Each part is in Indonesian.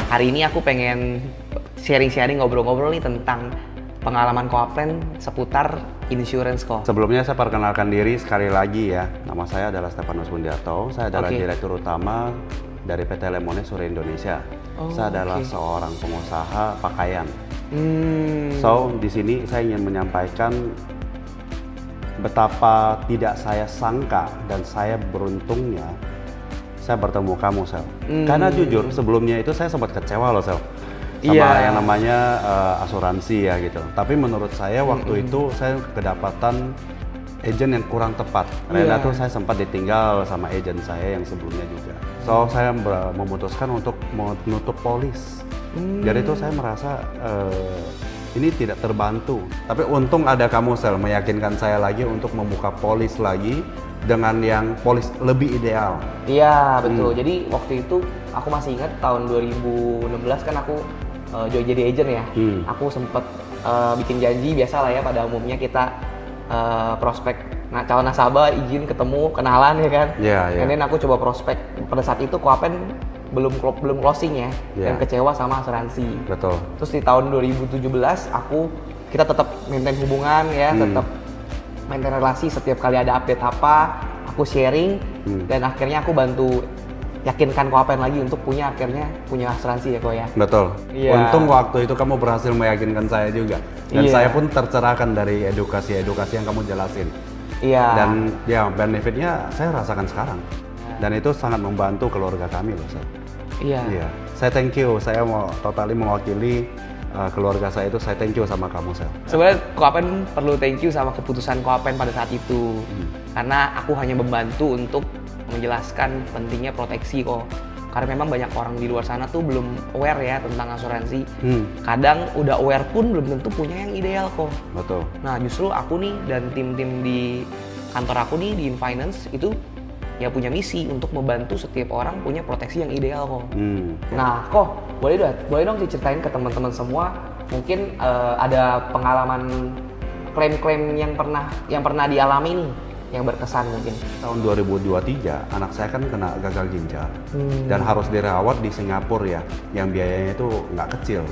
hari ini aku pengen sharing-sharing, ngobrol-ngobrol nih tentang pengalaman Coaplen seputar insurance kok. Sebelumnya saya perkenalkan diri sekali lagi ya. Nama saya adalah Stefanus Bundiarto. Saya adalah Oke. Direktur Utama dari PT Lemone Sure Indonesia. Oh, Saya adalah oke. seorang pengusaha pakaian. Hmm. So, di sini saya ingin menyampaikan betapa tidak saya sangka dan saya beruntungnya saya bertemu kamu, Sel. Karena jujur sebelumnya itu saya sempat kecewa loh, Sel. Sama Iya. yang namanya asuransi ya gitu. Tapi menurut saya waktu itu saya kedapatan agent yang kurang tepat. Karena Iya. tuh saya sempat ditinggal sama agent saya yang sebelumnya juga. So saya memutuskan untuk menutup polis. Jadi itu saya merasa ini tidak terbantu. Tapi untung ada kamu, Sel, meyakinkan saya lagi untuk membuka polis lagi dengan yang polis lebih ideal. Iya, betul. Jadi waktu itu aku masih ingat tahun 2016 kan aku jadi agent ya. Aku sempet bikin janji, biasa lah ya pada umumnya kita prospek calon nasabah, izin ketemu, kenalan ya kan. Iya, iya. And then aku coba prospek. Pada saat itu Coaplen belum closing ya, Iya. dan kecewa sama asuransi. Betul. Terus di tahun 2017 kita tetap maintain hubungan ya, tetap maintain relasi. Setiap kali ada update apa, aku sharing, dan akhirnya aku bantu yakinkan Coaplen lagi untuk punya asuransi ya kok ya. Betul. Iya. Untung waktu itu kamu berhasil meyakinkan saya juga. Dan Iya. saya pun tercerahkan dari edukasi-edukasi yang kamu jelasin. Iya. Dan ya benefitnya saya rasakan sekarang. Dan itu sangat membantu keluarga kami loh, Sel. Iya. Iya. Saya thank you. Saya mau totally mewakili keluarga saya itu. Saya thank you sama kamu, Sel. Sebenarnya Coaplen perlu thank you sama keputusan Coaplen pada saat itu. Karena aku hanya membantu untuk menjelaskan pentingnya proteksi kok. Karena memang banyak orang di luar sana tuh belum aware ya tentang asuransi. Kadang udah aware pun belum tentu punya yang ideal kok. Betul. Nah justru aku nih dan tim-tim di kantor aku nih di InFinance itu ya punya misi untuk membantu setiap orang punya proteksi yang ideal kok. Nah kok boleh dong diceritain ke teman-teman semua, mungkin ada pengalaman klaim-klaim yang pernah dialami nih yang berkesan mungkin. Tahun 2023 anak saya kan kena gagal ginjal dan harus dirawat di Singapura ya, yang biayanya itu nggak kecil.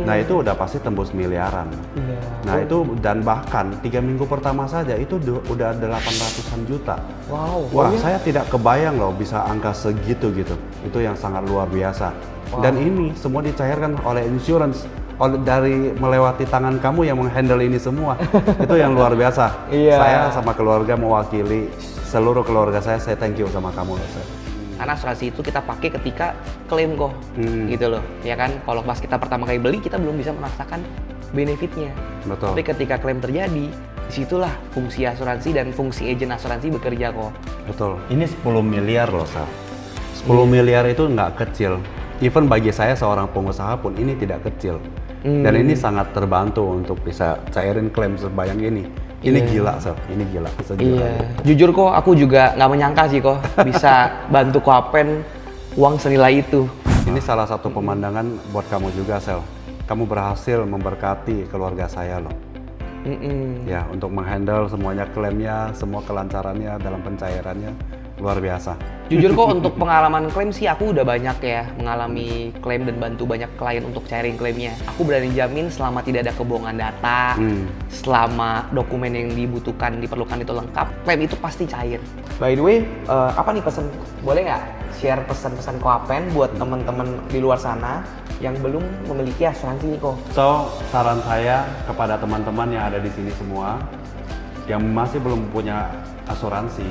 Nah itu udah pasti tembus miliaran. Iya. Nah itu dan bahkan 3 minggu pertama saja itu udah 800-an juta. Wow. Wah, saya tidak kebayang loh bisa angka segitu gitu. Itu yang sangat luar biasa. Dan ini semua dicairkan oleh insurance, dari melewati tangan kamu yang menghandle ini semua. Itu yang luar biasa. Iya. Saya sama keluarga mewakili seluruh keluarga saya thank you sama kamu loh, Sel. Karena asuransi itu kita pakai ketika klaim kok, gitu loh, ya kan? Kalau pas kita pertama kali beli kita belum bisa merasakan benefitnya. Betul. Tapi ketika klaim terjadi, disitulah fungsi asuransi dan fungsi agen asuransi bekerja kok. Betul. Ini 10 miliar loh, Sal. 10 miliar itu nggak kecil. Even bagi saya seorang pengusaha pun ini tidak kecil. Dan ini sangat terbantu untuk bisa cairin klaim sebanyak ini. Ini gila, Sal. Ini gila. Sejujurnya. Jujur kok aku juga nggak menyangka sih kok bisa bantu Coaplen uang senilai itu. Ini salah satu pemandangan buat kamu juga, Sel. Kamu berhasil memberkati keluarga saya loh. Ya, untuk menghandle semuanya klaimnya, semua kelancarannya dalam pencairannya luar biasa. Jujur kok untuk pengalaman klaim sih aku udah banyak ya mengalami klaim dan bantu banyak klien untuk cairin klaimnya. Aku berani jamin selama tidak ada kebohongan data, selama dokumen yang diperlukan itu lengkap, klaim itu pasti cair. By the way, apa nih pesan? Boleh nggak share pesan-pesan Coaplen buat teman-teman di luar sana yang belum memiliki asuransi nih kok? So, saran saya kepada teman-teman yang ada di sini semua yang masih belum punya asuransi,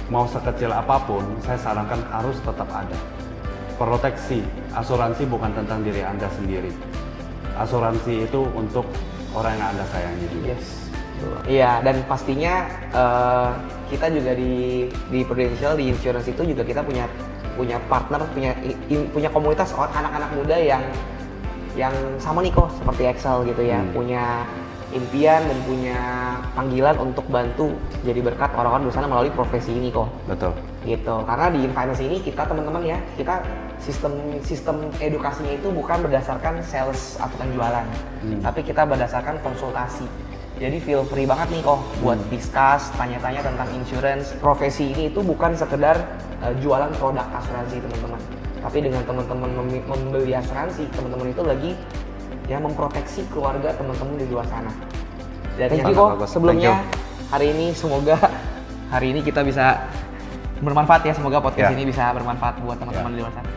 mau sekecil apapun, saya sarankan harus tetap ada. Proteksi, asuransi bukan tentang diri Anda sendiri. Asuransi itu untuk orang yang Anda sayangi juga. Yes. Iya, dan pastinya kita juga di Prudential, di insurance itu juga kita punya partner, punya komunitas anak-anak muda yang sama nih kok, seperti Excel gitu ya, punya impian dan punya panggilan untuk bantu jadi berkat orang-orang di sana melalui profesi ini kok. Betul. Gitu. Karena di InFinance ini kita teman-teman ya, kita sistem edukasinya itu bukan berdasarkan sales atau penjualan, tapi kita berdasarkan konsultasi. Jadi feel free banget nih kok buat discuss, tanya-tanya tentang insurance. Profesi ini itu bukan sekedar jualan produk asuransi teman-teman, Tapi dengan teman-teman membeli asuransi, teman-teman itu lagi ya memproteksi keluarga teman-teman di luar sana. Dan thank you kok sebelumnya hari ini, semoga hari ini kita bisa bermanfaat ya, semoga podcast ini bisa bermanfaat buat teman-teman di luar sana.